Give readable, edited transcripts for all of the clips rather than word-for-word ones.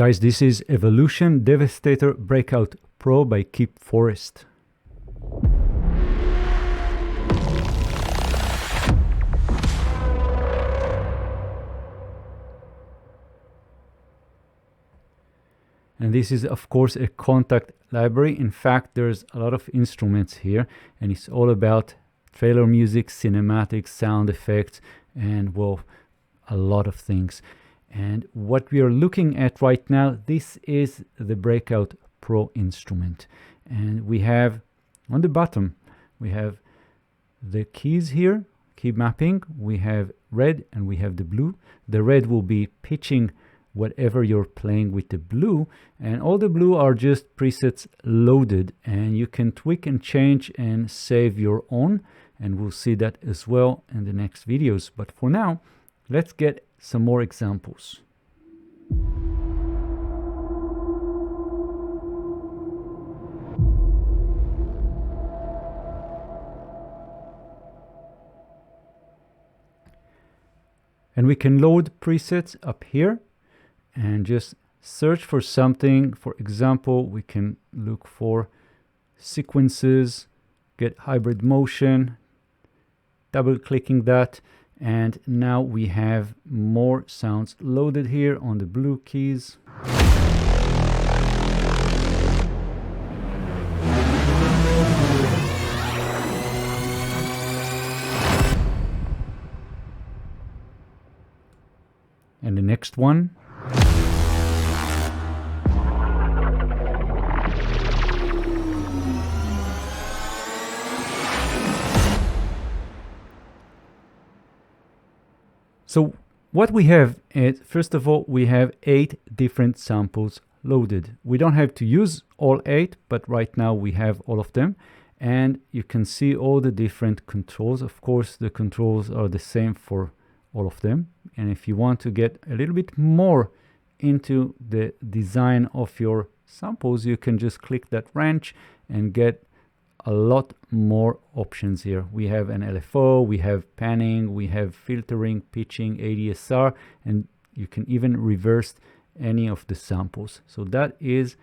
Guys, this is Evolution Devastator Breakout Pro by Keepforest. And this is, of course, a Kontakt library. In fact, there's a lot of instruments here, and it's all about trailer music, cinematics, sound effects, and, well, a lot of things. And what we are looking at right now, this is the Breakout Pro instrument. And we have, on the bottom, we have the keys here, key mapping. We have red and we have the blue. The red will be pitching whatever you're playing with the blue, and all the blue are just presets loaded, and you can tweak and change and save your own, and we'll see that as well in the next videos. But for now, let's get some more examples. And we can load presets up here and just search for something. For example, we can look for sequences, get hybrid motion, double clicking that, and now we have more sounds loaded here on the blue keys. And the next one. So what we have is, first of all, we have 8 different samples loaded. We don't have to use all 8, but right now we have all of them. And you can see all the different controls. Of course, the controls are the same for all of them. And if you want to get a little bit more into the design of your samples, you can just click that wrench and get a lot more options here. We have an LFO, we have panning, we have filtering, pitching, ADSR, and you can even reverse any of the samples. So that is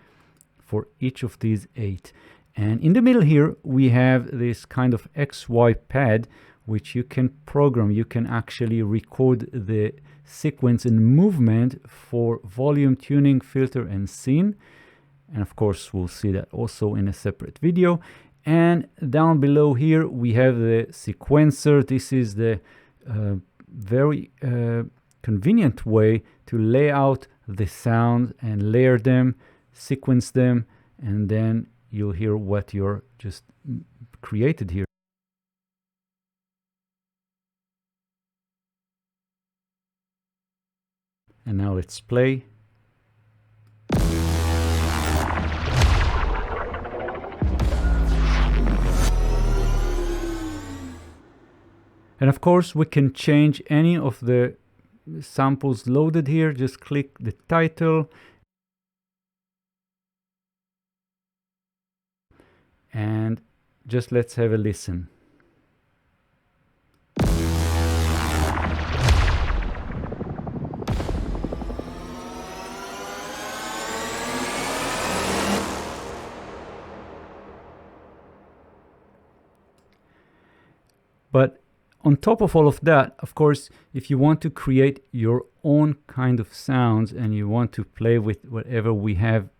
for each of these 8. And in the middle here, we have this kind of XY pad, which you can program. You can actually record the sequence and movement for volume, tuning, filter, and scene. And of course, we'll see that also in a separate video. And down below here, we have the sequencer. This is the very convenient way to lay out the sound and layer them, sequence them, and then you'll hear what you're just created here. And now let's play. And of course, we can change any of the samples loaded here. Just click the title. And just let's have a listen. But on top of all of that, of course, if you want to create your own kind of sounds and you want to play with whatever we have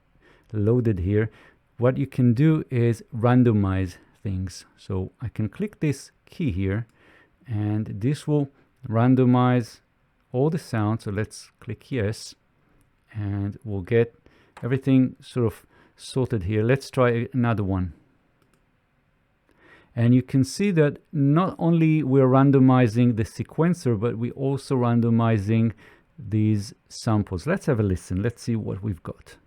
loaded here, what you can do is randomize things. So I can click this key here, and this will randomize all the sounds. So let's click yes, and we'll get everything sort of sorted here. Let's try another one. And you can see that not only we're randomizing the sequencer, but we're also randomizing these samples. Let's have a listen. Let's see what we've got.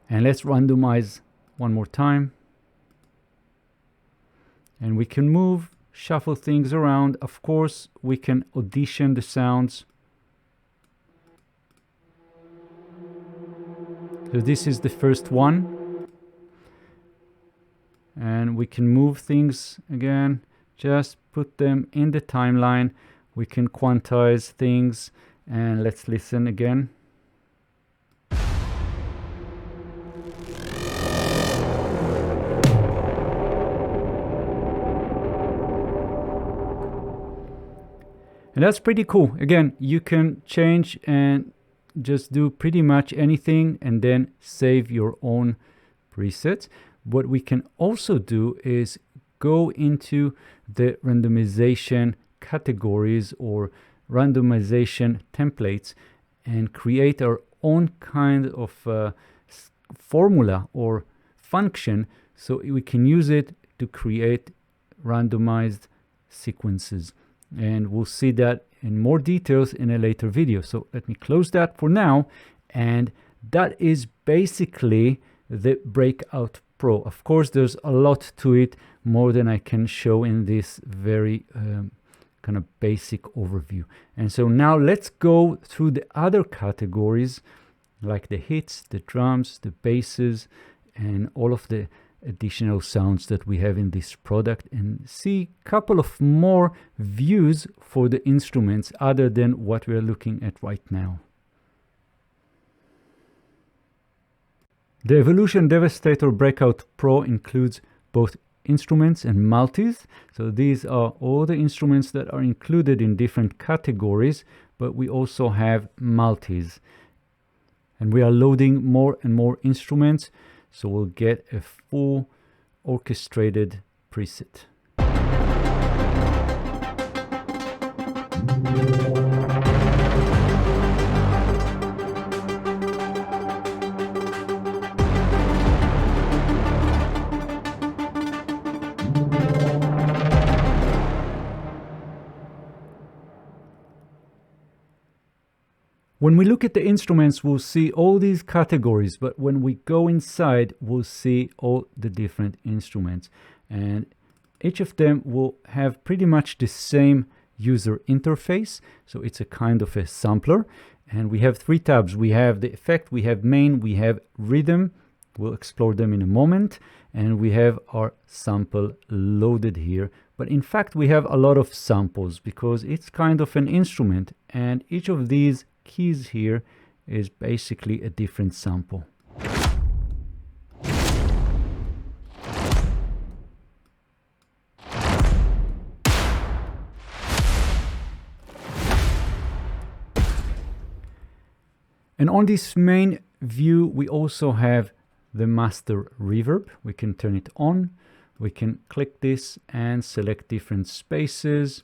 And let's randomize one more time. And we can move, shuffle things around. Of course, we can audition the sounds. So this is the first one. And we can move things again. Just put them in the timeline. We can quantize things, and let's listen again. And that's pretty cool. Again, you can change and just do pretty much anything and then save your own presets. What we can also do is go into the randomization categories or randomization templates and create our own kind of formula or function, so we can use it to create randomized sequences. And we'll see that in more details in a later video. So let me close that for now. And that is basically the Breakout Pro. Of course, there's a lot to it, more than I can show in this very kind of basic overview. And so now let's go through the other categories, like the hits, the drums, the basses, and all of the additional sounds that we have in this product, and see a couple of more views for the instruments other than what we are looking at right now. The Evolution Devastator Breakout Pro includes both instruments and multis. So these are all the instruments that are included in different categories, but we also have multis. And we are loading more and more instruments, so we'll get a full orchestrated preset. When we look at the instruments, we'll see all these categories, but when we go inside, we'll see all the different instruments. And each of them will have pretty much the same user interface. So it's a kind of a sampler. And we have three tabs. We have the effect, we have main, we have rhythm. We'll explore them in a moment. And we have our sample loaded here. But in fact, we have a lot of samples because it's kind of an instrument. And each of these keys here is basically a different sample. And on this main view, we also have the master reverb. We can turn it on. We can click this and select different spaces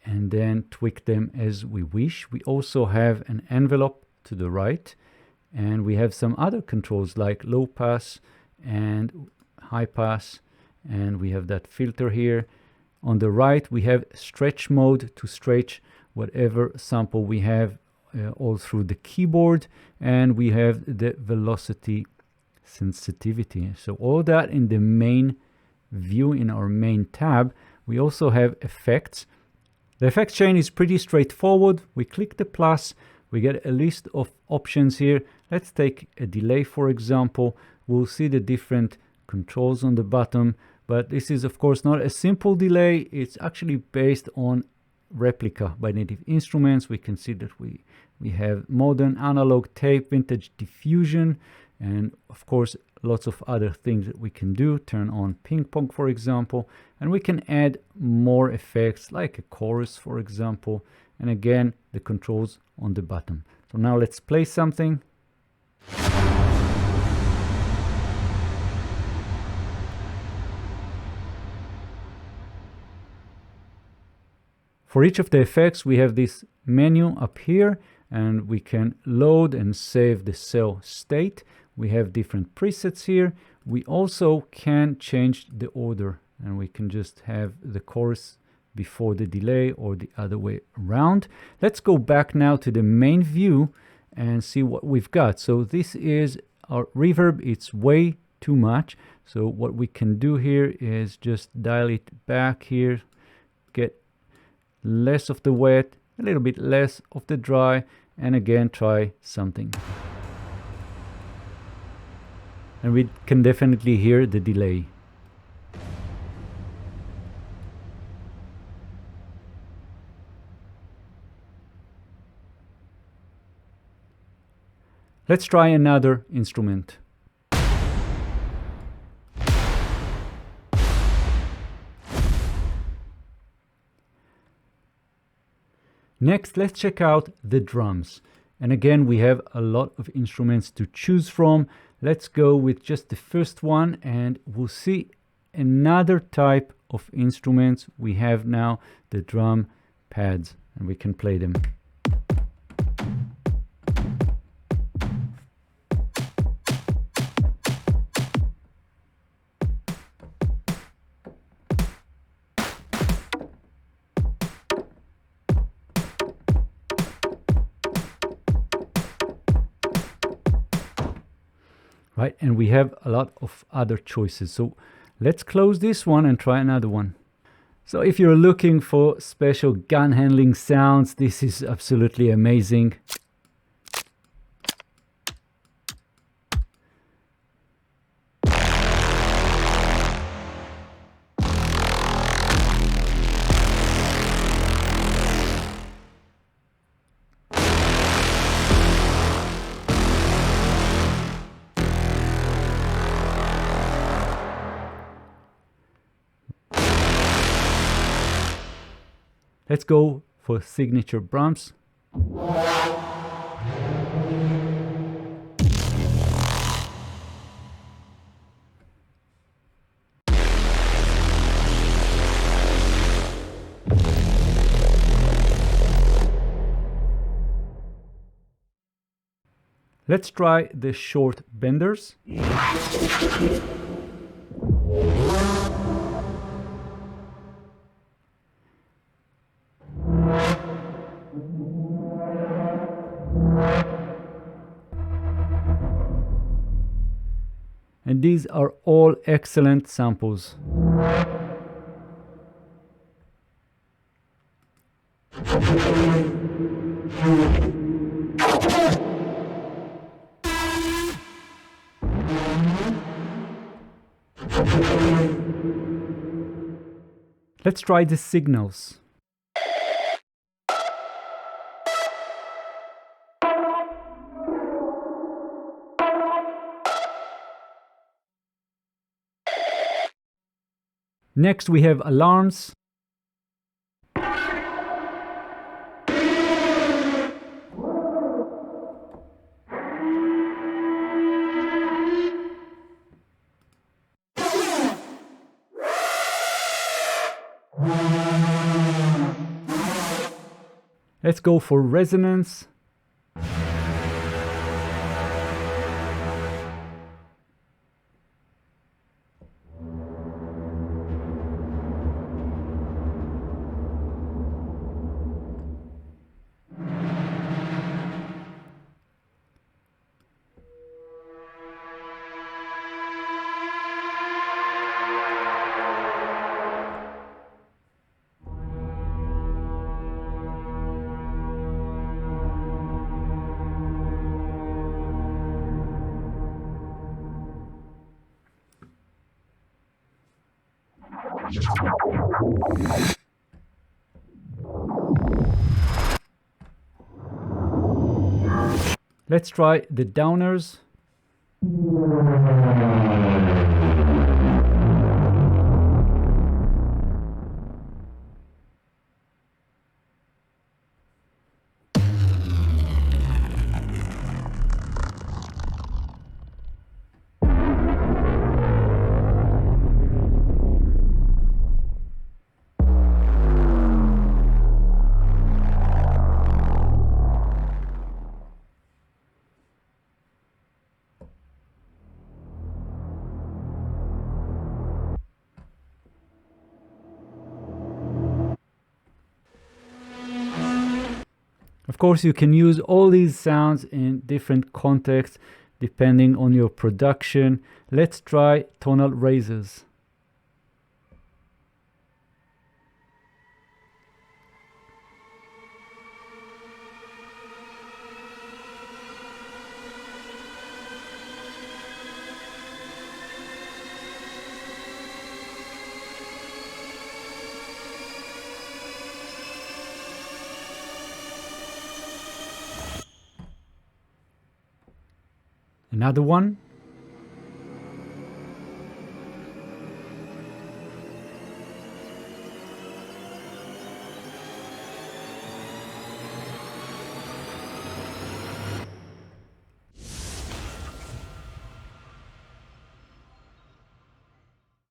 and then tweak them as we wish. We also have an envelope to the right, and we have some other controls like low pass and high pass, and we have that filter here. On the right, we have stretch mode to stretch whatever sample we have all through the keyboard, and we have the velocity sensitivity. So all that in the main view in our main tab. We also have effects. The effects chain is pretty straightforward. We click the plus, we get a list of options here. Let's take a delay, for example. We'll see the different controls on the bottom, but this is of course not a simple delay. It's actually based on replica by Native Instruments. We can see that we have modern, analog, tape, vintage, diffusion, and of course lots of other things that we can do. Turn on ping pong, for example, and we can add more effects like a chorus, for example, and again the controls on the bottom. So now let's play something. For each of the effects, we have this menu up here, and we can load and save the cell state. We have different presets here. We also can change the order, and we can just have the chorus before the delay or the other way around. Let's go back now to the main view and see what we've got. So this is our reverb. It's way too much. So what we can do here is just dial it back here, get less of the wet, a little bit less of the dry, and again try something. And we can definitely hear the delay. Let's try another instrument. Next, let's check out the drums. And again, we have a lot of instruments to choose from. Let's go with just the first one and we'll see another type of instruments. We have now the drum pads and we can play them. Right, and we have a lot of other choices. So let's close this one and try another one. So if you're looking for special gun handling sounds, this is absolutely amazing. Let's go for signature braams. Let's try the short benders. And these are all excellent samples. Let's try the signals. Next we have alarms. Let's go for resonance. Let's try the downers. Of course, you can use all these sounds in different contexts depending on your production. Let's try tonal raises. another one,